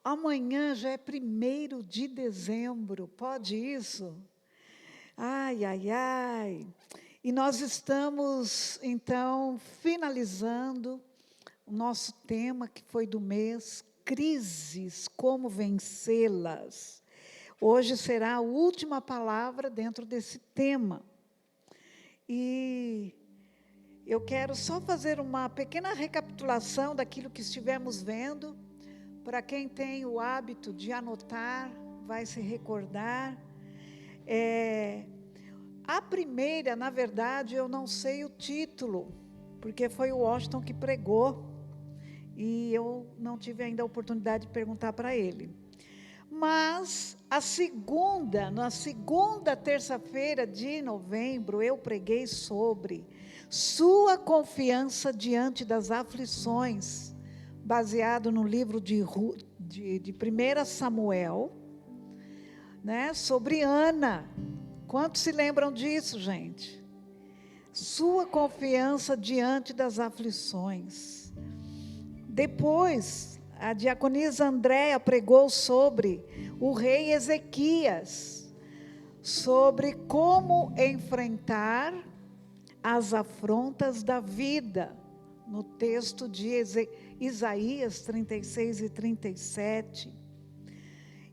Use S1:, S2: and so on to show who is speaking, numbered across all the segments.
S1: Amanhã já é 1º de dezembro, pode isso? Ai, ai, ai. E nós estamos, então, finalizando o nosso tema, que foi do mês, crises, como vencê-las. Hoje será a última palavra dentro desse tema. E eu quero só fazer uma pequena recapitulação daquilo que estivemos vendo. Para quem tem o hábito de anotar, vai se recordar. A primeira, na verdade, eu não sei o título, porque foi o Washington que pregou, e eu não tive ainda a oportunidade de perguntar para ele. Mas, na segunda terça-feira de novembro, eu preguei sobre sua confiança diante das aflições, baseado no livro de 1 Samuel, né, sobre Ana. Quantos se lembram disso, gente? Sua confiança diante das aflições. Depois, a diaconisa Andréa pregou sobre o rei Ezequias, sobre como enfrentar as afrontas da vida, no texto de Isaías 36 e 37.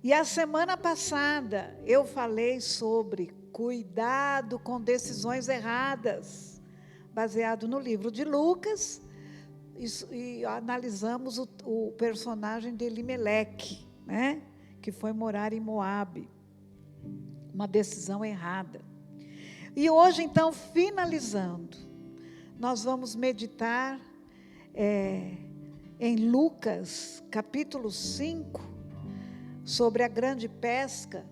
S1: E a semana passada eu falei sobre cuidado com decisões erradas, baseado no livro de Lucas, e analisamos o personagem de Elimeleque, né, que foi morar em Moabe, uma decisão errada. E hoje, então, finalizando, nós vamos meditar em Lucas, capítulo 5, sobre a grande pesca,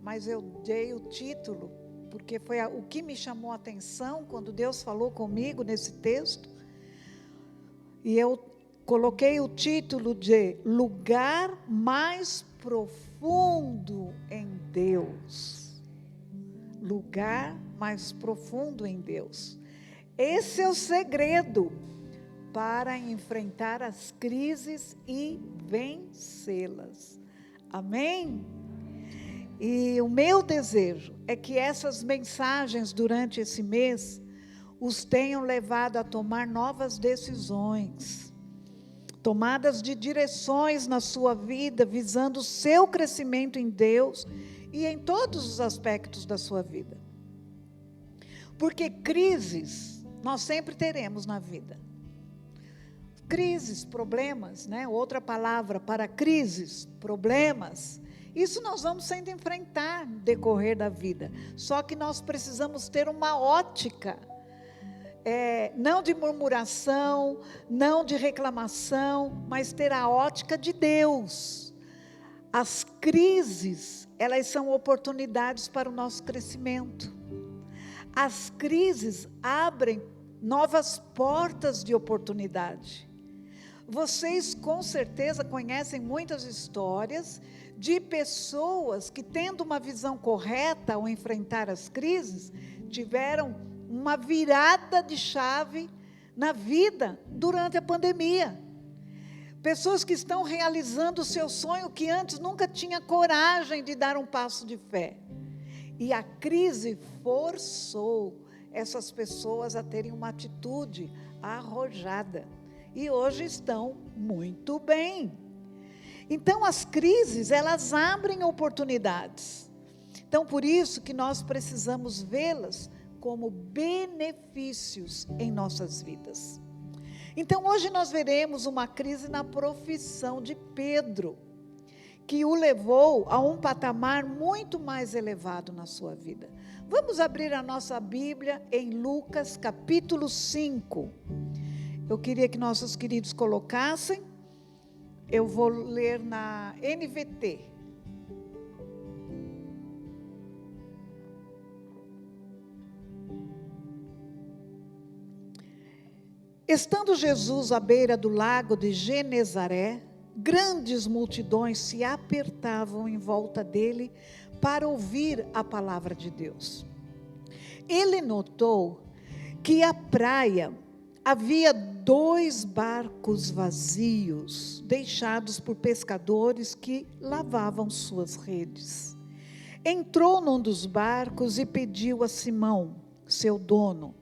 S1: mas eu dei o título, porque foi o que me chamou a atenção quando Deus falou comigo nesse texto, e eu coloquei o título de Lugar Mais Profundo em Deus. Lugar mais profundo em Deus. Esse é o segredo para enfrentar as crises e vencê-las. Amém? E o meu desejo é que essas mensagens durante esse mês os tenham levado a tomar novas decisões, tomadas de direções na sua vida, visando o seu crescimento em Deus e em todos os aspectos da sua vida. Porque crises nós sempre teremos na vida. Crises, problemas, né? Outra palavra para crises, problemas. Isso nós vamos sempre enfrentar no decorrer da vida. Só que nós precisamos ter uma ótica, não de murmuração, não de reclamação, mas ter a ótica de Deus. As crises, elas são oportunidades para o nosso crescimento. As crises abrem novas portas de oportunidade. Vocês com certeza conhecem muitas histórias de pessoas que, tendo uma visão correta ao enfrentar as crises, tiveram uma virada de chave na vida durante a pandemia. Pessoas que estão realizando o seu sonho que antes nunca tinha coragem de dar um passo de fé. E a crise forçou essas pessoas a terem uma atitude arrojada. E hoje estão muito bem. Então, as crises, elas abrem oportunidades. Então, por isso que nós precisamos vê-las como benefícios em nossas vidas. Então, hoje nós veremos uma crise na profissão de Pedro, que o levou a um patamar muito mais elevado na sua vida. Vamos abrir a nossa Bíblia em Lucas, capítulo 5. Eu queria que nossos queridos colocassem. Eu vou ler na NVT. Estando Jesus à beira do lago de Genezaré, grandes multidões se apertavam em volta dele para ouvir a palavra de Deus. Ele notou que a praia havia 2 barcos vazios, deixados por pescadores que lavavam suas redes. Entrou num dos barcos e pediu a Simão, seu dono,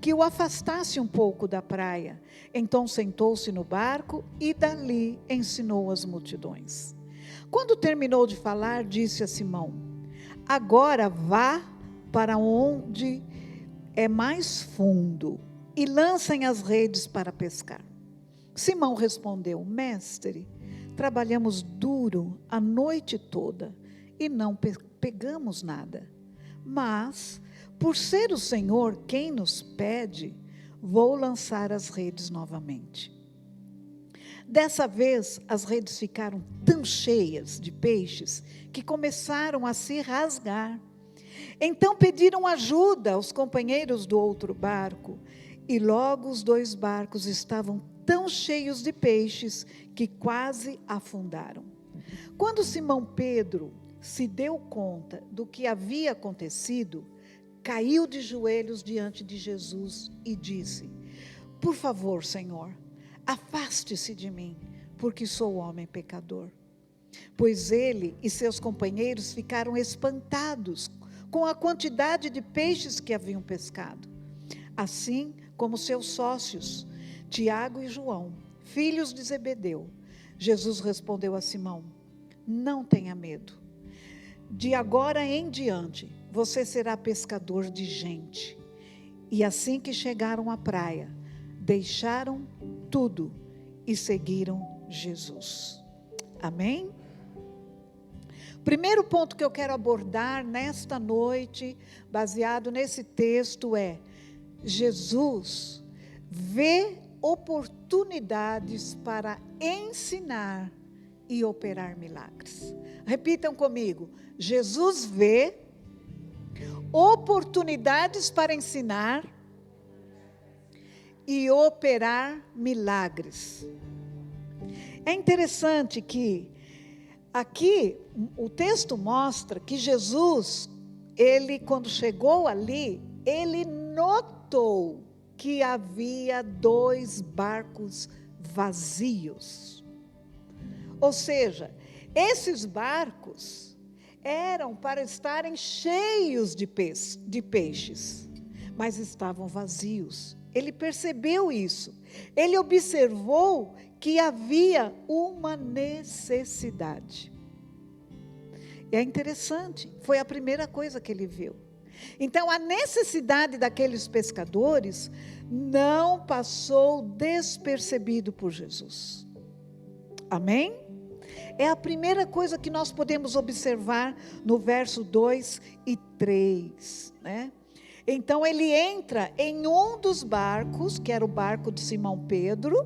S1: que o afastasse um pouco da praia. Então sentou-se no barco e dali ensinou as multidões. Quando terminou de falar, disse a Simão: agora vá para onde é mais fundo e lancem as redes para pescar. Simão respondeu: mestre, trabalhamos duro a noite toda e não pegamos nada. Mas, por ser o Senhor quem nos pede, vou lançar as redes novamente. Dessa vez, as redes ficaram tão cheias de peixes que começaram a se rasgar. Então pediram ajuda aos companheiros do outro barco, e logo os 2 barcos estavam tão cheios de peixes que quase afundaram. Quando Simão Pedro se deu conta do que havia acontecido, caiu de joelhos diante de Jesus e disse: por favor, Senhor, afaste-se de mim, porque sou homem pecador. Pois ele e seus companheiros ficaram espantados com a quantidade de peixes que haviam pescado, assim como seus sócios, Tiago e João, filhos de Zebedeu. Jesus respondeu a Simão: não tenha medo. De agora em diante, você será pescador de gente. E assim que chegaram à praia, deixaram tudo e seguiram Jesus. Amém? Primeiro ponto que eu quero abordar nesta noite, baseado nesse texto, é: Jesus vê oportunidades para ensinar e operar milagres. Repitam comigo: Jesus vê oportunidades para ensinar e operar milagres. É interessante que aqui o texto mostra que Jesus, ele quando chegou ali, ele notou que havia 2 barcos vazios. Ou seja, esses barcos eram para estarem cheios de peixes, mas estavam vazios. Ele percebeu isso. Ele observou que havia uma necessidade. E é interessante, foi a primeira coisa que ele viu. Então, a necessidade daqueles pescadores não passou despercebido por Jesus. Amém? É a primeira coisa que nós podemos observar no verso 2 e 3, né? Então ele entra em um dos barcos, que era o barco de Simão Pedro,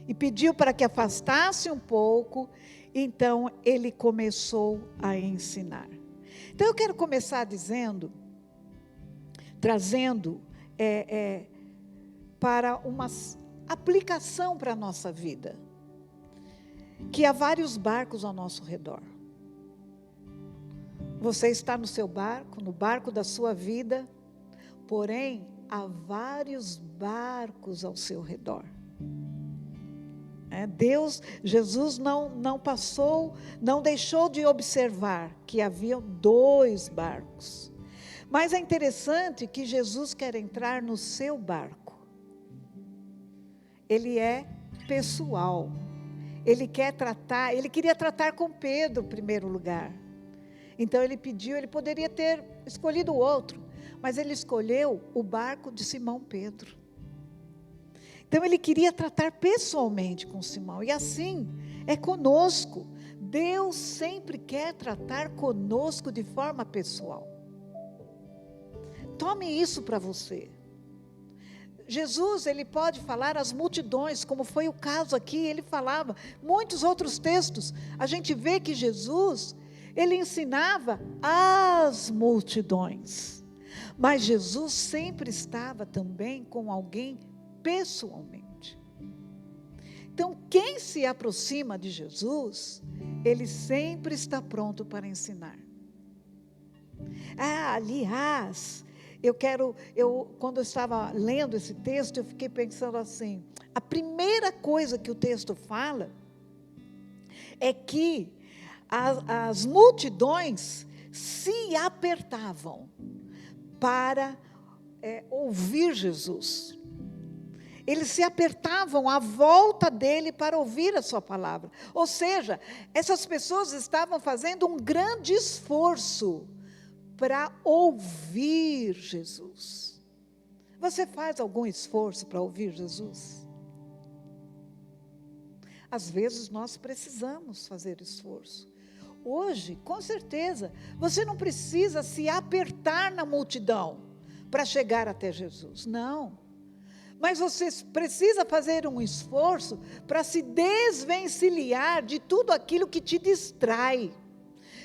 S1: e pediu para que afastasse um pouco. Então ele começou a ensinar. Então eu quero começar trazendo para uma aplicação para a nossa vida, que há vários barcos ao nosso redor. Você está no seu barco, no barco da sua vida, porém, há vários barcos ao seu redor. Jesus não deixou de observar que havia 2 barcos. Mas é interessante que Jesus quer entrar no seu barco. Ele é pessoal. Ele queria tratar com Pedro em primeiro lugar. Então ele poderia ter escolhido outro, mas ele escolheu o barco de Simão Pedro. Então ele queria tratar pessoalmente com Simão, e assim é conosco. Deus sempre quer tratar conosco de forma pessoal. Tome isso para você. Jesus, ele pode falar às multidões, como foi o caso aqui, ele falava. Muitos outros textos, a gente vê que Jesus, ele ensinava às multidões. Mas Jesus sempre estava também com alguém pessoalmente. Então, quem se aproxima de Jesus, ele sempre está pronto para ensinar. Aliás, Quando eu estava lendo esse texto, eu fiquei pensando assim, a primeira coisa que o texto fala é que as multidões se apertavam para ouvir Jesus. Eles se apertavam à volta dele para ouvir a sua palavra. Ou seja, essas pessoas estavam fazendo um grande esforço para ouvir Jesus. Você faz algum esforço para ouvir Jesus? Às vezes nós precisamos fazer esforço. Hoje, com certeza, você não precisa se apertar na multidão para chegar até Jesus. Não. Mas você precisa fazer um esforço para se desvencilhar de tudo aquilo que te distrai,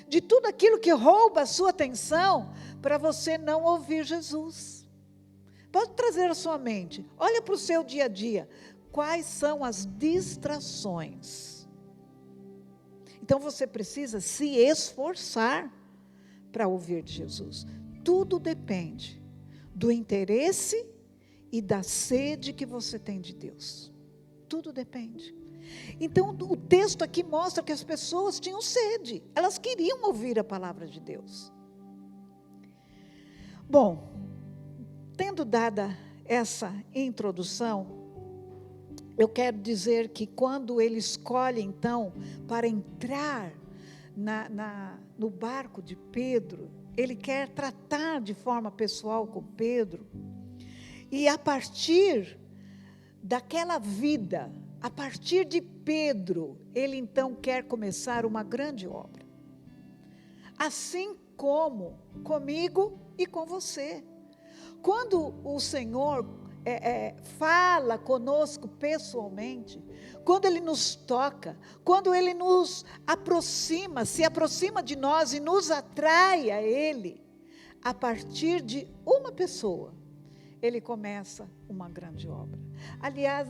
S1: de tudo aquilo que rouba a sua atenção, para você não ouvir Jesus. Pode trazer à sua mente, olha para o seu dia a dia, quais são as distrações. Então você precisa se esforçar para ouvir de Jesus. Tudo depende do interesse e da sede que você tem de Deus. Tudo depende. Então, o texto aqui mostra que as pessoas tinham sede. Elas queriam ouvir a palavra de Deus. Bom, tendo dada essa introdução, eu quero dizer que quando ele escolhe, então, para entrar no barco de Pedro, ele quer tratar de forma pessoal com Pedro. E a partir daquela vida, a partir de Pedro, ele então quer começar uma grande obra. Assim como comigo e com você. Quando o Senhor fala conosco pessoalmente, quando Ele nos toca, quando Ele nos aproxima, se aproxima de nós e nos atrai a Ele, a partir de uma pessoa, Ele começa uma grande obra. Aliás,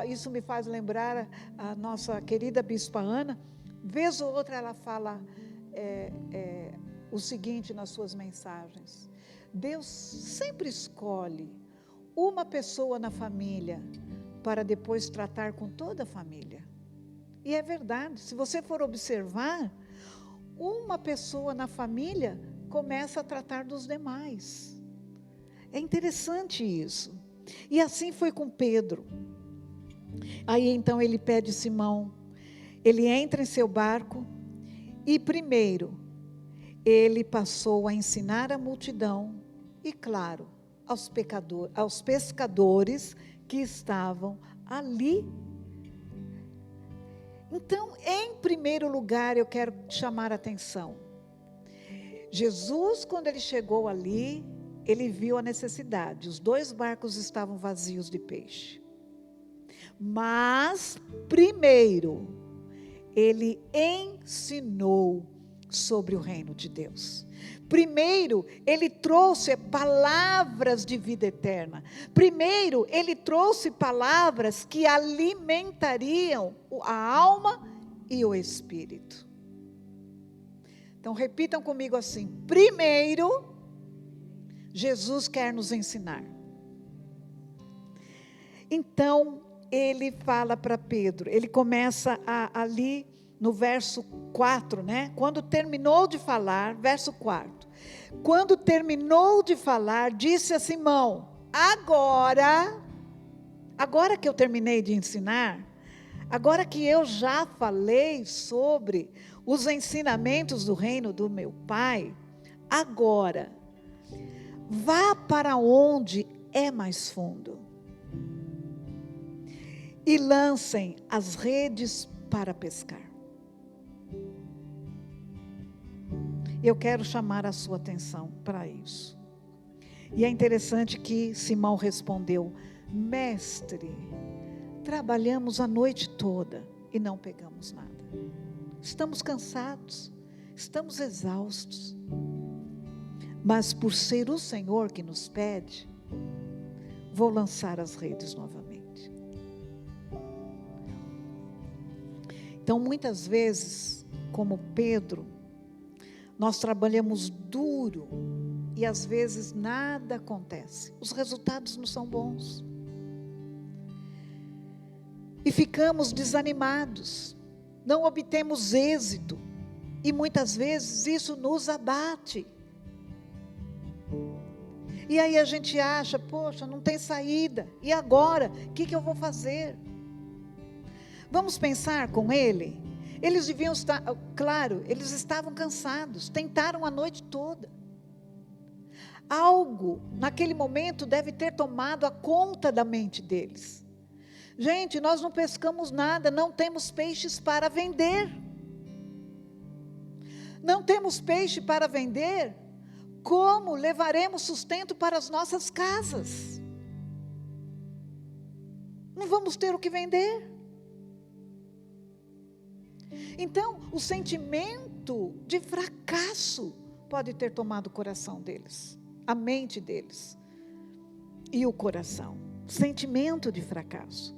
S1: isso me faz lembrar a nossa querida Bispa Ana. Vez ou outra ela fala o seguinte nas suas mensagens: Deus sempre escolhe uma pessoa na família para depois tratar com toda a família. E é verdade, se você for observar, uma pessoa na família começa a tratar dos demais. É interessante isso. E assim foi com Pedro. Aí então ele pede Simão, ele entra em seu barco e primeiro ele passou a ensinar a multidão e, claro, aos pescadores que estavam ali. Então, em primeiro lugar, eu quero chamar a atenção. Jesus, quando ele chegou ali, ele viu a necessidade. Os 2 barcos estavam vazios de peixe. Mas, primeiro, ele ensinou sobre o reino de Deus. Primeiro, ele trouxe palavras de vida eterna. Primeiro, ele trouxe palavras que alimentariam a alma e o espírito. Então, repitam comigo assim: primeiro, Jesus quer nos ensinar. Então, ele fala para Pedro, ele começa ali no verso 4, né? Quando terminou de falar, verso 4. Quando terminou de falar, disse a Simão: agora que eu terminei de ensinar, agora que eu já falei sobre os ensinamentos do reino do meu Pai, agora, vá para onde é mais fundo e lancem as redes para pescar. Eu quero chamar a sua atenção para isso. E é interessante que Simão respondeu: mestre, trabalhamos a noite toda e não pegamos nada. Estamos cansados, estamos exaustos. Mas por ser o Senhor que nos pede, vou lançar as redes novamente. Então, muitas vezes, como Pedro, nós trabalhamos duro e às vezes nada acontece. Os resultados não são bons. E ficamos desanimados, não obtemos êxito, e muitas vezes isso nos abate. E aí a gente acha, poxa, não tem saída, e agora? O que eu vou fazer? Vamos pensar com ele? Eles deviam estar, claro, eles estavam cansados, tentaram a noite toda. Algo, naquele momento, deve ter tomado a conta da mente deles. Gente, nós não pescamos nada, não temos peixes para vender. Não temos peixe para vender, como levaremos sustento para as nossas casas? Não vamos ter o que vender. Então, o sentimento de fracasso pode ter tomado o coração deles, a mente deles e o coração. Sentimento de fracasso.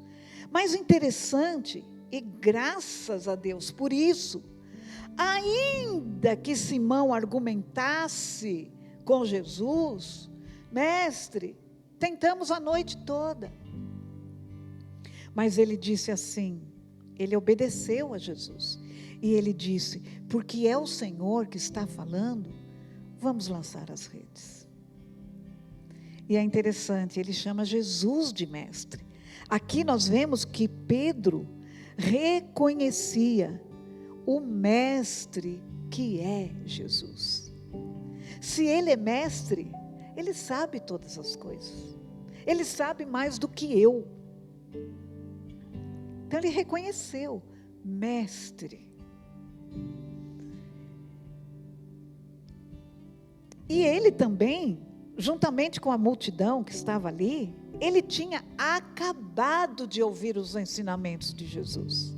S1: Mas interessante, e graças a Deus por isso, ainda que Simão argumentasse com Jesus, mestre, tentamos a noite toda. Mas ele disse assim, ele obedeceu a Jesus. E ele disse, porque é o Senhor que está falando, vamos lançar as redes. E é interessante, ele chama Jesus de mestre. Aqui nós vemos que Pedro reconhecia o mestre que é Jesus. Se ele é mestre, ele sabe todas as coisas. Ele sabe mais do que eu. Então ele reconheceu, mestre. E ele também, juntamente com a multidão que estava ali, ele tinha acabado de ouvir os ensinamentos de Jesus.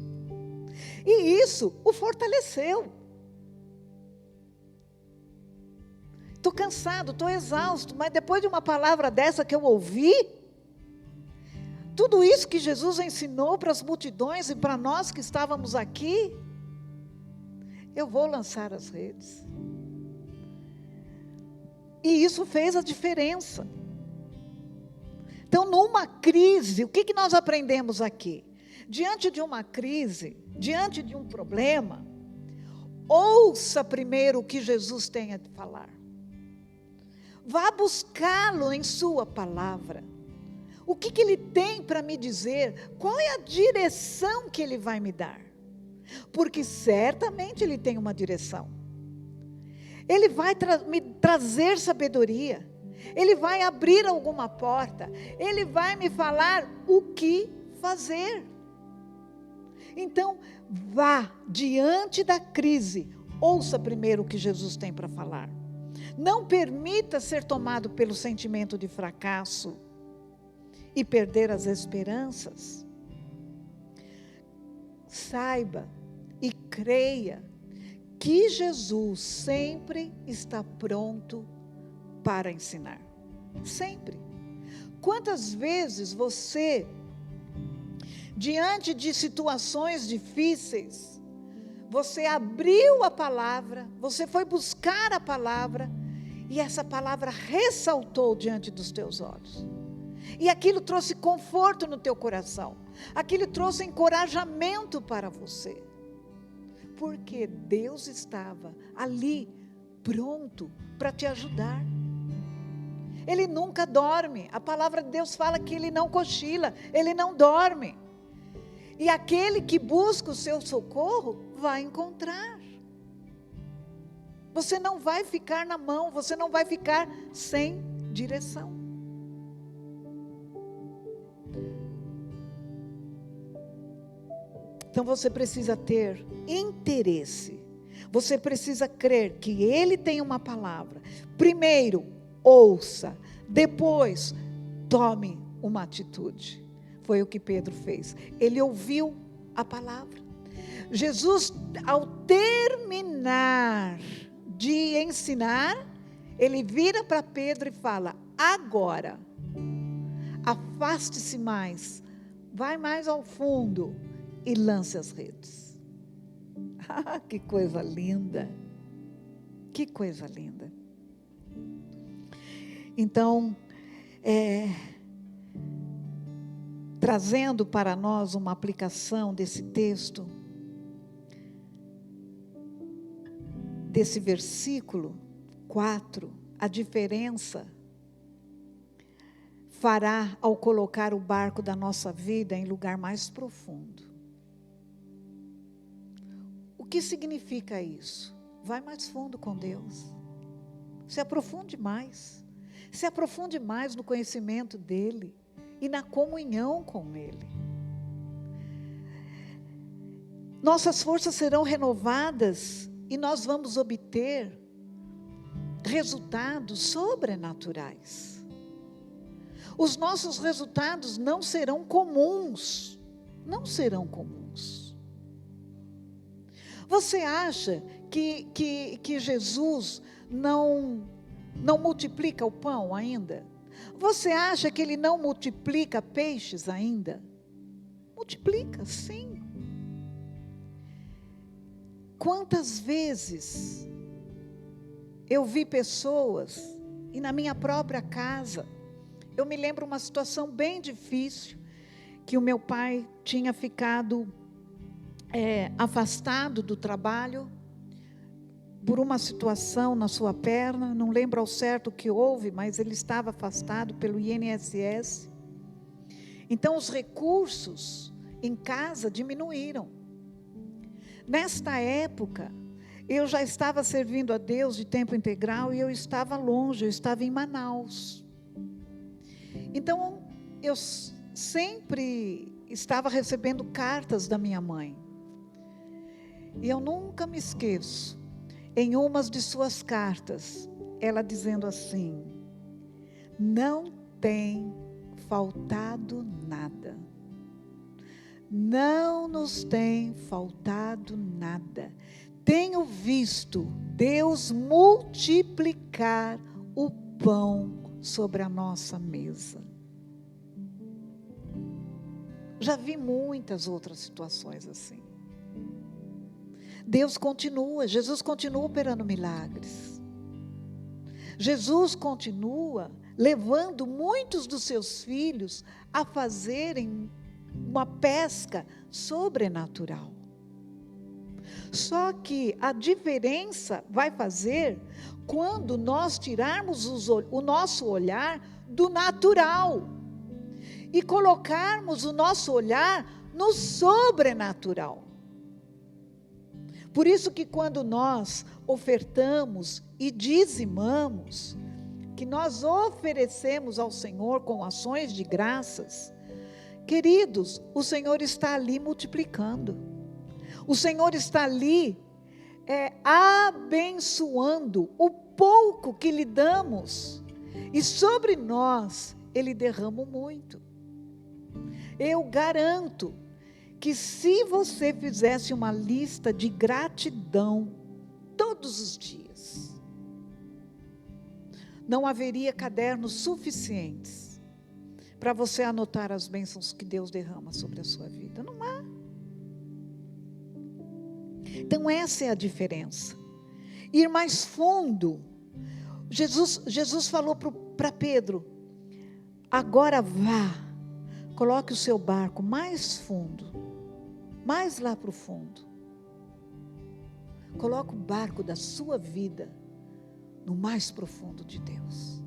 S1: E isso o fortaleceu. Estou cansado, estou exausto, mas depois de uma palavra dessa que eu ouvi, tudo isso que Jesus ensinou para as multidões e para nós que estávamos aqui, eu vou lançar as redes. E isso fez a diferença. Então, numa crise, o que nós aprendemos aqui? Diante de uma crise, diante de um problema, ouça primeiro o que Jesus tem a falar. Vá buscá-lo em sua palavra. O que ele tem para me dizer? Qual é a direção que ele vai me dar? Porque certamente ele tem uma direção. Ele vai me trazer sabedoria. Ele vai abrir alguma porta. Ele vai me falar o que fazer. Então, vá diante da crise. Ouça primeiro o que Jesus tem para falar. Não permita ser tomado pelo sentimento de fracasso e perder as esperanças. Saiba e creia que Jesus sempre está pronto para ensinar. Sempre. Quantas vezes você, diante de situações difíceis, você abriu a palavra, você foi buscar a palavra, e essa palavra ressaltou diante dos teus olhos. E aquilo trouxe conforto no teu coração. Aquilo trouxe encorajamento para você. Porque Deus estava ali, pronto para te ajudar. Ele nunca dorme. A palavra de Deus fala que ele não cochila, ele não dorme. E aquele que busca o seu socorro, vai encontrar. Você não vai ficar na mão, você não vai ficar sem direção. Então você precisa ter interesse. Você precisa crer que ele tem uma palavra. Primeiro, ouça. Depois, tome uma atitude. Foi o que Pedro fez. Ele ouviu a palavra. Jesus, ao terminar de ensinar, ele vira para Pedro e fala: agora, afaste-se mais, vai mais ao fundo e lance as redes. Ah, que coisa linda! Que coisa linda! Então, trazendo para nós uma aplicação desse texto, desse versículo 4, a diferença fará ao colocar o barco da nossa vida em lugar mais profundo. O que significa isso? Vai mais fundo com Deus. Se aprofunde mais. Se aprofunde mais no conhecimento dEle e na comunhão com Ele. Nossas forças serão renovadas e nós vamos obter resultados sobrenaturais. Os nossos resultados não serão comuns. Não serão comuns. Você acha que Jesus não multiplica o pão ainda? Você acha que Ele não multiplica peixes ainda? Multiplica, sim. Quantas vezes eu vi pessoas, e na minha própria casa, eu me lembro uma situação bem difícil, que o meu pai tinha ficado afastado do trabalho, por uma situação na sua perna, não lembro ao certo o que houve, mas ele estava afastado pelo INSS. Então os recursos em casa diminuíram. Nesta época, eu já estava servindo a Deus de tempo integral e eu estava longe, eu estava em Manaus. Então eu sempre estava recebendo cartas da minha mãe. E eu nunca me esqueço, em umas de suas cartas, ela dizendo assim: não tem faltado nada. Não nos tem faltado nada. Tenho visto Deus multiplicar o pão sobre a nossa mesa. Já vi muitas outras situações assim. Deus continua, Jesus continua operando milagres. Jesus continua levando muitos dos seus filhos a fazerem uma pesca sobrenatural. Só que a diferença vai fazer quando nós tirarmos o nosso olhar do natural e colocarmos o nosso olhar no sobrenatural. Por isso que quando nós ofertamos e dizimamos, que nós oferecemos ao Senhor com ações de graças, queridos, o Senhor está ali multiplicando. O Senhor está ali abençoando o pouco que lhe damos. E sobre nós, Ele derrama muito. Eu garanto que se você fizesse uma lista de gratidão todos os dias, não haveria cadernos suficientes para você anotar as bênçãos que Deus derrama sobre a sua vida. Não há. Então essa é a diferença. Ir mais fundo. Jesus falou para Pedro: agora vá, coloque o seu barco mais fundo, mais lá para o fundo. Coloque o barco da sua vida no mais profundo de Deus.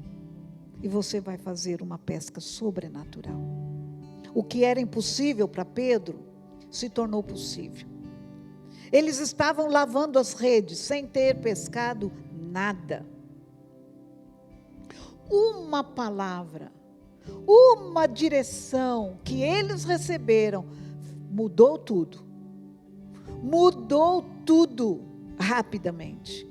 S1: E você vai fazer uma pesca sobrenatural. O que era impossível para Pedro, se tornou possível. Eles estavam lavando as redes, sem ter pescado nada. Uma palavra, uma direção que eles receberam, mudou tudo. Mudou tudo rapidamente.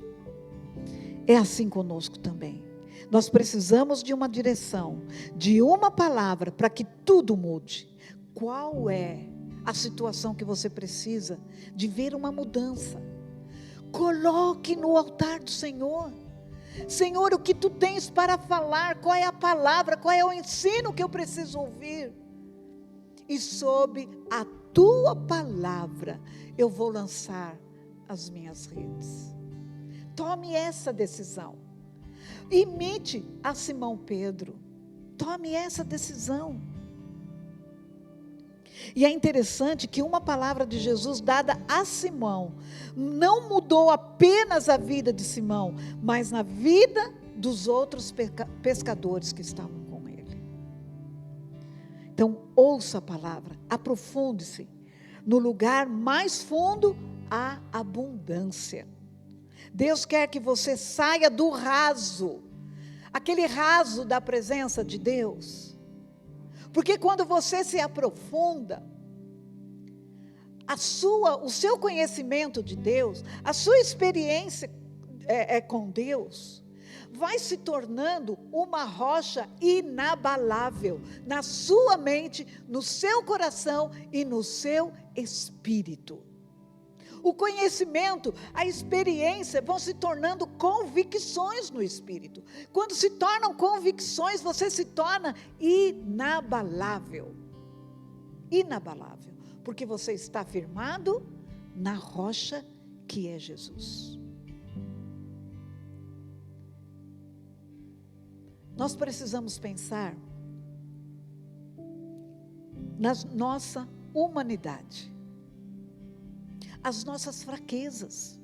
S1: É assim conosco também. Nós precisamos de uma direção, de uma palavra para que tudo mude. Qual é a situação que você precisa de ver uma mudança? Coloque no altar do Senhor. Senhor, o que tu tens para falar? Qual é a palavra? Qual é o ensino que eu preciso ouvir? E sob a tua palavra eu vou lançar as minhas redes. Tome essa decisão. Imite a Simão Pedro. Tome essa decisão. E é interessante que uma palavra de Jesus dada a Simão não mudou apenas a vida de Simão, mas na vida dos outros pescadores que estavam com ele. Então, ouça a palavra, aprofunde-se. No lugar mais fundo, há abundância. Deus quer que você saia do raso, aquele raso da presença de Deus. Porque quando você se aprofunda, o seu conhecimento de Deus, a sua experiência com Deus, vai se tornando uma rocha inabalável na sua mente, no seu coração e no seu espírito. O conhecimento, a experiência vão se tornando convicções no espírito. Quando se tornam convicções, você se torna inabalável. Inabalável. Porque você está firmado na rocha que é Jesus. Nós precisamos pensar na nossa humanidade, as nossas fraquezas.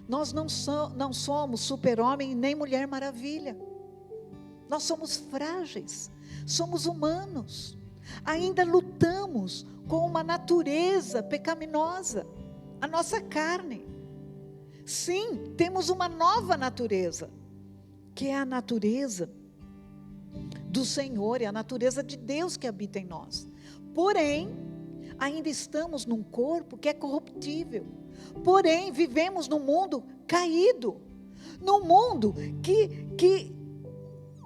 S1: Nós não somos super-homem nem mulher maravilha. Nós somos frágeis, somos humanos. Ainda lutamos com uma natureza pecaminosa, a nossa carne. Sim, temos uma nova natureza, que é a natureza do Senhor, é a natureza de Deus que habita em nós. Porém, ainda estamos num corpo que é corruptível. Porém, vivemos num mundo caído, num mundo que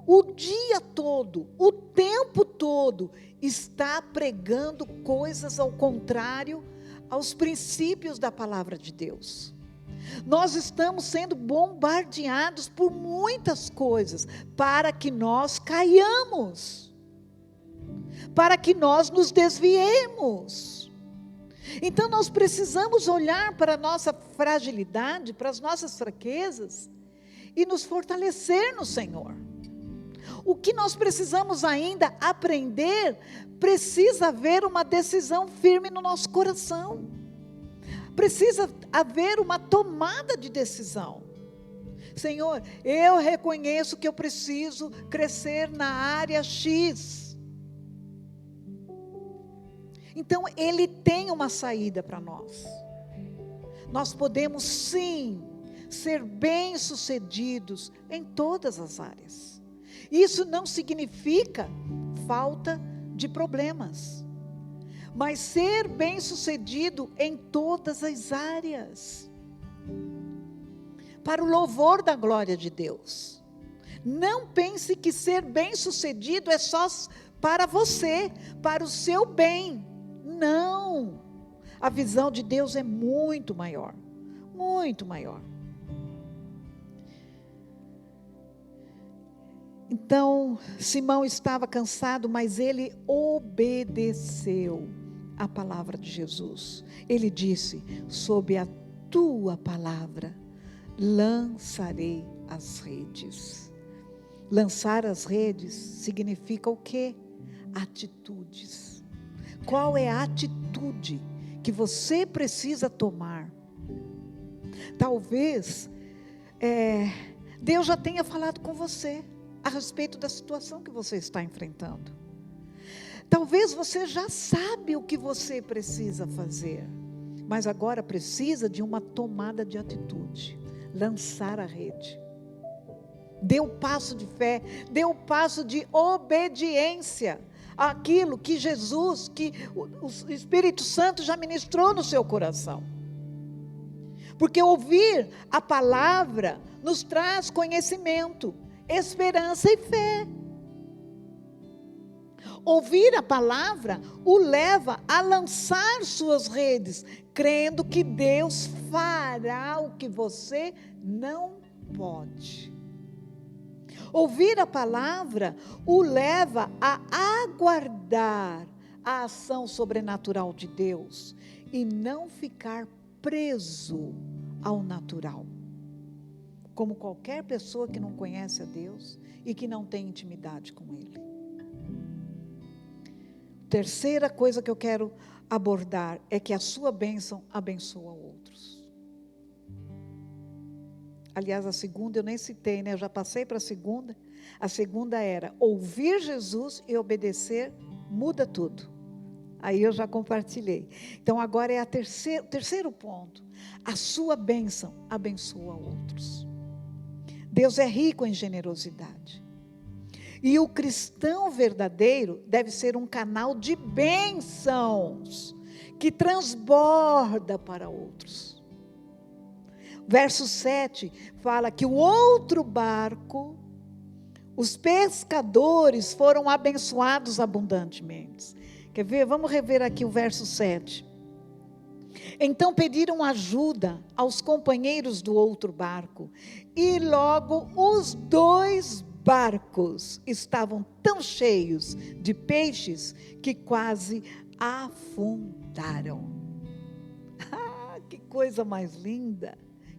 S1: o dia todo, o tempo todo, está pregando coisas ao contrário aos princípios da palavra de Deus. Nós estamos sendo bombardeados por muitas coisas para que nós caiamos, para que nós nos desviemos. Então nós precisamos olhar para a nossa fragilidade, para as nossas fraquezas e nos fortalecer no Senhor. O que nós precisamos ainda aprender, precisa haver uma decisão firme no nosso coração. Precisa haver uma tomada de decisão. Senhor, eu reconheço que eu preciso crescer na área X. Então, Ele tem uma saída para nós. Nós podemos sim ser bem-sucedidos em todas as áreas. Isso não significa falta de problemas, mas ser bem-sucedido em todas as áreas, para o louvor da glória de Deus. Não pense que ser bem-sucedido é só para você, para o seu bem. Não, a visão de Deus é muito maior, muito maior. Então, Simão estava cansado, mas ele obedeceu a palavra de Jesus. Ele disse: sob a tua palavra lançarei as redes. Lançar as redes significa o quê? Atitudes. Qual é a atitude que você precisa tomar? Talvez Deus já tenha falado com você a respeito da situação que você está enfrentando. Talvez você já sabe o que você precisa fazer, mas agora precisa de uma tomada de atitude, lançar a rede. Dê o passo de fé, dê o passo de obediência àquilo que Jesus, que o Espírito Santo já ministrou no seu coração. Porque ouvir a palavra nos traz conhecimento, esperança e fé. Ouvir a palavra o leva a lançar suas redes, crendo que Deus fará o que você não pode. Ouvir a palavra o leva a aguardar a ação sobrenatural de Deus e não ficar preso ao natural. como qualquer pessoa que não conhece a Deus e que não tem intimidade com Ele. Terceira coisa que eu quero abordar é que a sua bênção abençoa outros. Aliás, a segunda eu nem citei, né? Eu já passei para a segunda. A segunda era ouvir Jesus e obedecer muda tudo. Aí eu já compartilhei. Então agora é o terceiro ponto. A sua bênção abençoa outros. Deus é rico em generosidade. E o cristão verdadeiro deve ser um canal de bênçãos que transborda para outros. Verso 7 fala que o outro barco, os pescadores foram abençoados abundantemente. Quer ver? Vamos rever aqui o verso 7. Então pediram ajuda aos companheiros do outro barco, e logo os 2 barcos estavam tão cheios de peixes que quase afundaram. Ah, que coisa mais linda!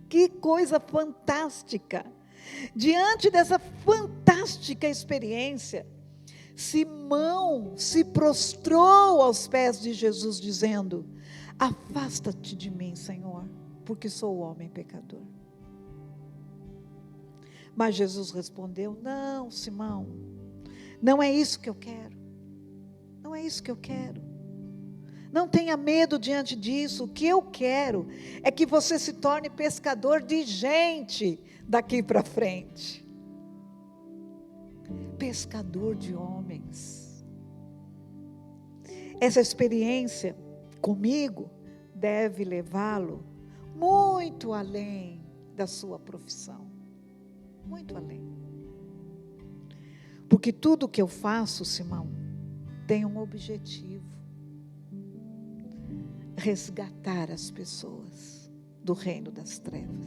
S1: Que coisa fantástica! Diante dessa fantástica experiência, Simão se prostrou aos pés de Jesus, dizendo: afasta-te de mim, Senhor, porque sou homem pecador. Mas Jesus respondeu: não, Simão, não é isso que eu quero. Não é isso que eu quero. Não tenha medo diante disso. O que eu quero é que você se torne pescador de gente daqui para frente. Pescador de homens. Essa experiência comigo deve levá-lo muito além da sua profissão. Muito além. Porque tudo que eu faço, Simão, tem um objetivo: resgatar as pessoas do reino das trevas,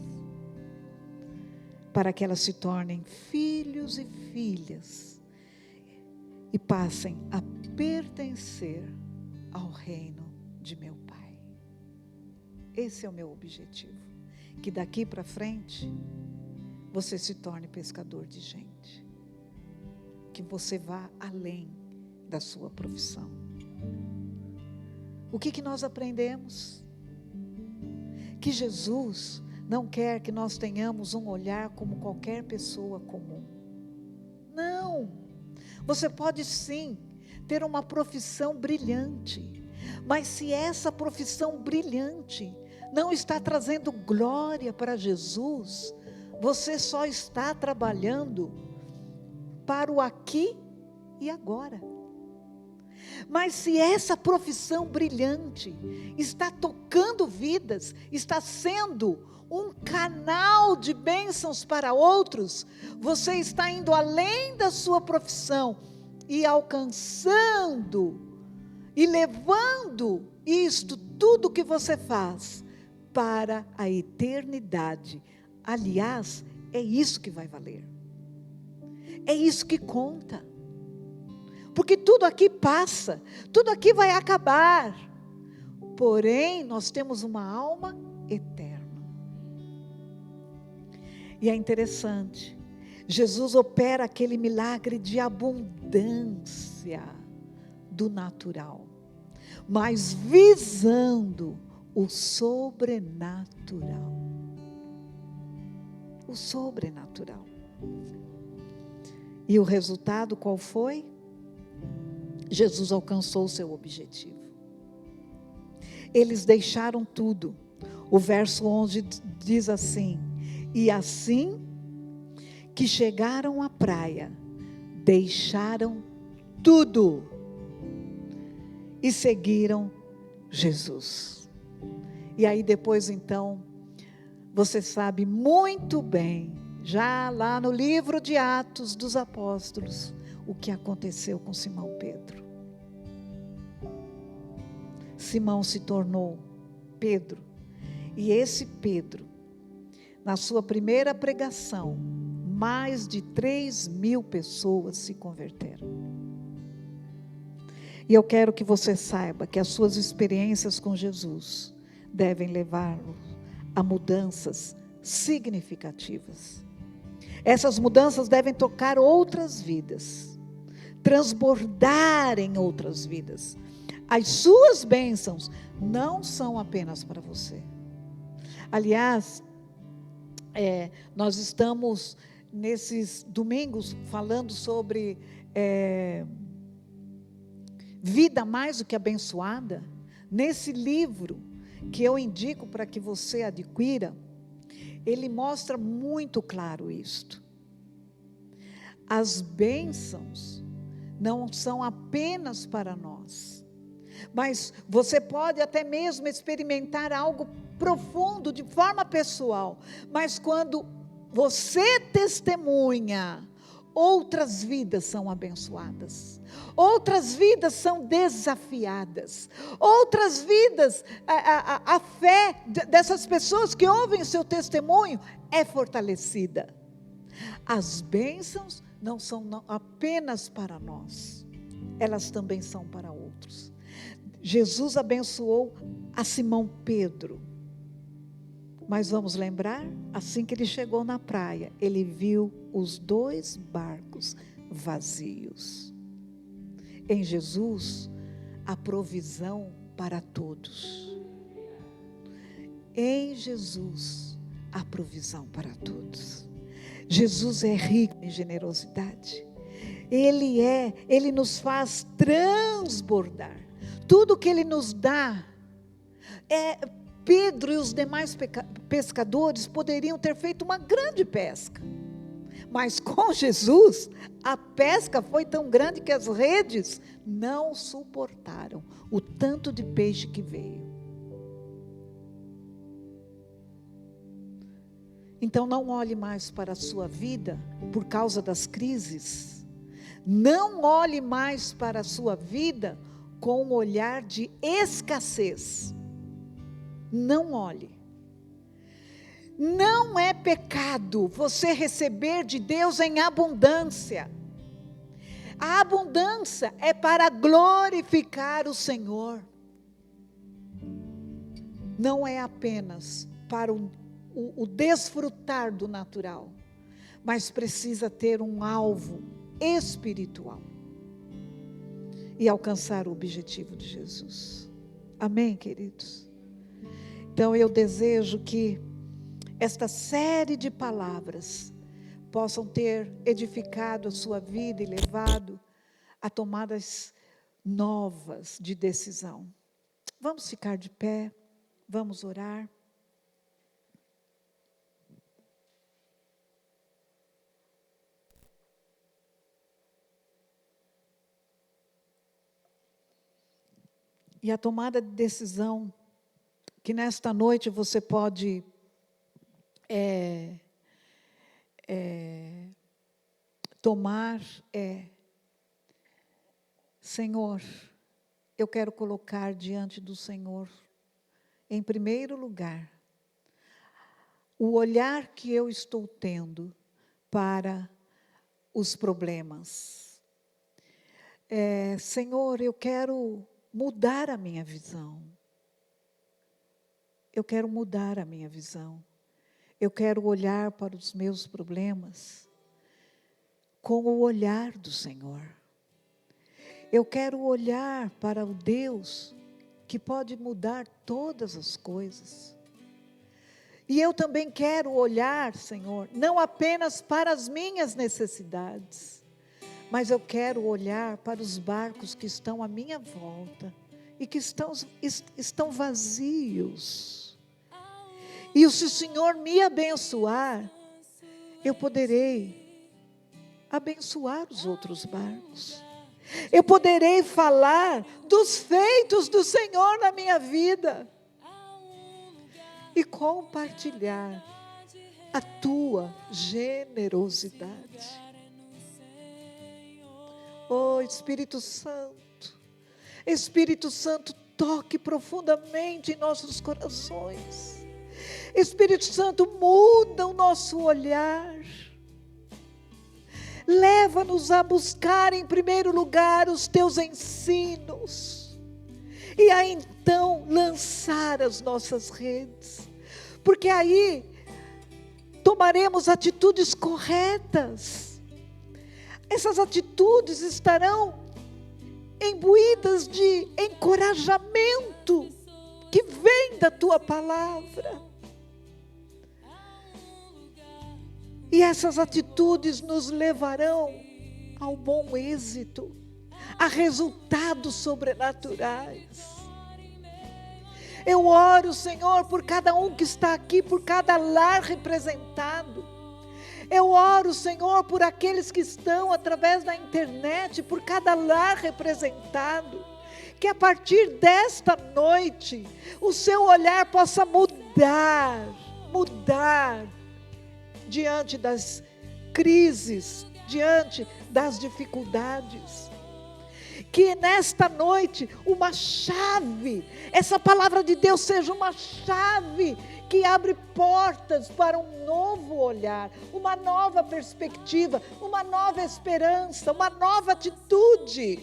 S1: para que elas se tornem filhos e filhas e passem a pertencer ao reino de meu Pai. Esse é o meu objetivo, que daqui para frente você se torne pescador de gente, que você vá além da sua profissão. O que nós aprendemos? Que Jesus não quer que nós tenhamos um olhar como qualquer pessoa comum. Não! Você pode sim ter uma profissão brilhante, mas se essa profissão brilhante não está trazendo glória para Jesus, você só está trabalhando para o aqui e agora. Mas se essa profissão brilhante está tocando vidas, está sendo um canal de bênçãos para outros, você está indo além da sua profissão e alcançando e levando isto, tudo que você faz, para a eternidade. Aliás, é isso que vai valer. É isso que conta. Porque tudo aqui passa, tudo aqui vai acabar. Porém, nós temos uma alma eterna. E é interessante, Jesus opera aquele milagre de abundância do natural, mas visando o sobrenatural. O sobrenatural. E o resultado qual foi? Jesus alcançou o seu objetivo. Eles deixaram tudo. O verso 11 diz assim: e assim que chegaram à praia, deixaram tudo e seguiram Jesus. E aí depois então, você sabe muito bem, já lá no livro de Atos dos Apóstolos, o que aconteceu com Simão Pedro. Simão se tornou Pedro, e esse Pedro, na sua primeira pregação, mais de 3.000 pessoas se converteram. E eu quero que você saiba que as suas experiências com Jesus devem levá-lo a mudanças significativas. Essas mudanças devem tocar outras vidas, transbordar em outras vidas. As suas bênçãos não são apenas para você. Aliás, nós estamos nesses domingos falando sobre vida mais do que abençoada. Nesse livro que eu indico para que você adquira, ele mostra muito claro isto. As bênçãos não são apenas para nós, mas você pode até mesmo experimentar algo profundo de forma pessoal, mas quando você testemunha, outras vidas são abençoadas, outras vidas são desafiadas, outras vidas, a fé dessas pessoas que ouvem o seu testemunho é fortalecida. As bênçãos não são apenas para nós, elas também são para outros. Jesus abençoou a Simão Pedro, mas vamos lembrar, assim que ele chegou na praia, ele viu os 2 barcos vazios. Em Jesus, a provisão para todos. Em Jesus, a provisão para todos. Jesus é rico em generosidade. Ele nos faz transbordar. Tudo que Ele nos dá, Pedro e os demais pescadores poderiam ter feito uma grande pesca. Mas com Jesus, a pesca foi tão grande que as redes não suportaram o tanto de peixe que veio. Então não olhe mais para a sua vida por causa das crises. Não olhe mais para a sua vida com um olhar de escassez. Não olhe. Não é pecado você receber de Deus em abundância. A abundância é para glorificar o Senhor. Não é apenas para o desfrutar do natural, mas precisa ter um alvo espiritual e alcançar o objetivo de Jesus. Amém, queridos? Então eu desejo que esta série de palavras possam ter edificado a sua vida e levado a tomadas novas de decisão. Vamos ficar de pé, vamos orar. E a tomada de decisão que nesta noite você pode tomar Senhor, eu quero colocar diante do Senhor, em primeiro lugar, o olhar que eu estou tendo para os problemas. Senhor, eu quero mudar a minha visão. Eu quero mudar a minha visão. Eu quero olhar para os meus problemas com o olhar do Senhor. Eu quero olhar para o Deus que pode mudar todas as coisas. E eu também quero olhar, Senhor, não apenas para as minhas necessidades, mas eu quero olhar para os barcos que estão à minha volta e que estão vazios. E se o Senhor me abençoar, eu poderei abençoar os outros barcos. Eu poderei falar dos feitos do Senhor na minha vida e compartilhar a tua generosidade. Oh, Espírito Santo, toque profundamente em nossos corações. Espírito Santo, muda o nosso olhar. Leva-nos a buscar em primeiro lugar os teus ensinos. E a então lançar as nossas redes. Porque aí tomaremos atitudes corretas. Essas atitudes estarão imbuídas de encorajamento que vem da tua palavra. E essas atitudes nos levarão ao bom êxito, a resultados sobrenaturais. Eu oro, Senhor, por cada um que está aqui, por cada lar representado. Eu oro, Senhor, por aqueles que estão através da internet, por cada lar representado. Que a partir desta noite, o seu olhar possa mudar diante das crises, diante das dificuldades. Que nesta noite uma chave, essa palavra de Deus seja uma chave que abre portas para um novo olhar, uma nova perspectiva, uma nova esperança, uma nova atitude.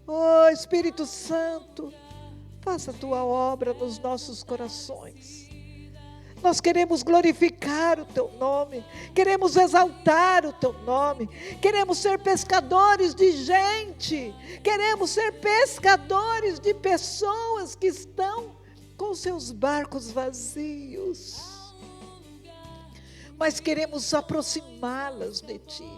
S1: Oh Espírito Santo, faça a tua obra nos nossos corações. Nós queremos glorificar o teu nome, queremos exaltar o teu nome, queremos ser pescadores de gente, queremos ser pescadores de pessoas que estão com seus barcos vazios, mas queremos aproximá-las de ti,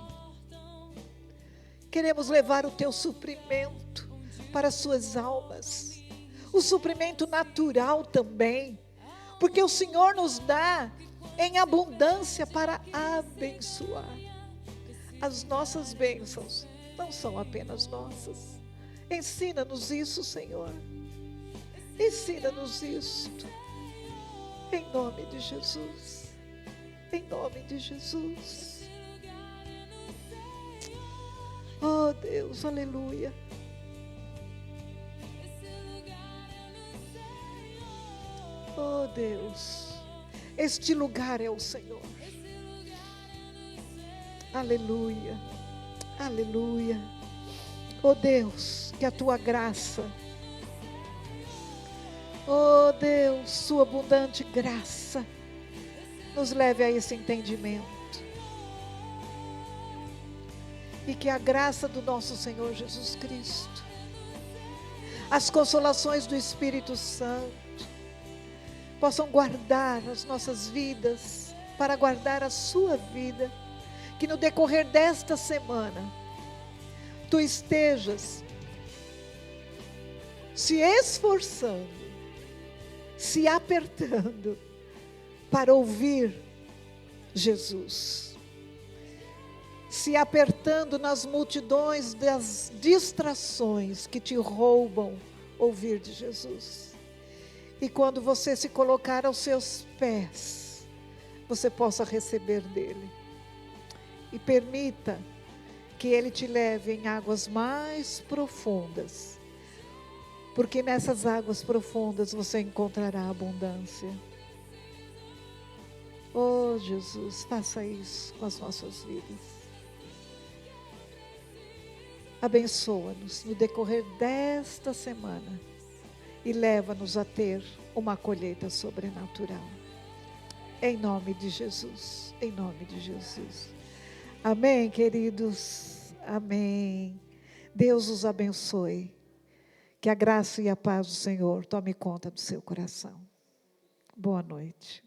S1: queremos levar o teu suprimento para as suas almas, o suprimento natural também, porque o Senhor nos dá em abundância para abençoar. As nossas bênçãos não são apenas nossas. Ensina-nos isso, Senhor. Ensina-nos isto. Em nome de Jesus. Em nome de Jesus. Oh Deus, aleluia. Oh Deus, este lugar é o Senhor. Aleluia, aleluia. Oh Deus, que a tua graça, oh Deus, sua abundante graça, nos leve a esse entendimento. E que a graça do nosso Senhor Jesus Cristo, as consolações do Espírito Santo, possam guardar as nossas vidas, para guardar a sua vida, que no decorrer desta semana, tu estejas se esforçando, se apertando, para ouvir Jesus, se apertando nas multidões das distrações que te roubam ouvir de Jesus. E quando você se colocar aos seus pés, você possa receber dele. E permita que ele te leve em águas mais profundas. Porque nessas águas profundas você encontrará abundância. Oh Jesus, faça isso com as nossas vidas. Abençoa-nos no decorrer desta semana. E leva-nos a ter uma colheita sobrenatural. Em nome de Jesus. Em nome de Jesus. Amém, queridos. Amém. Deus os abençoe. Que a graça e a paz do Senhor tome conta do seu coração. Boa noite.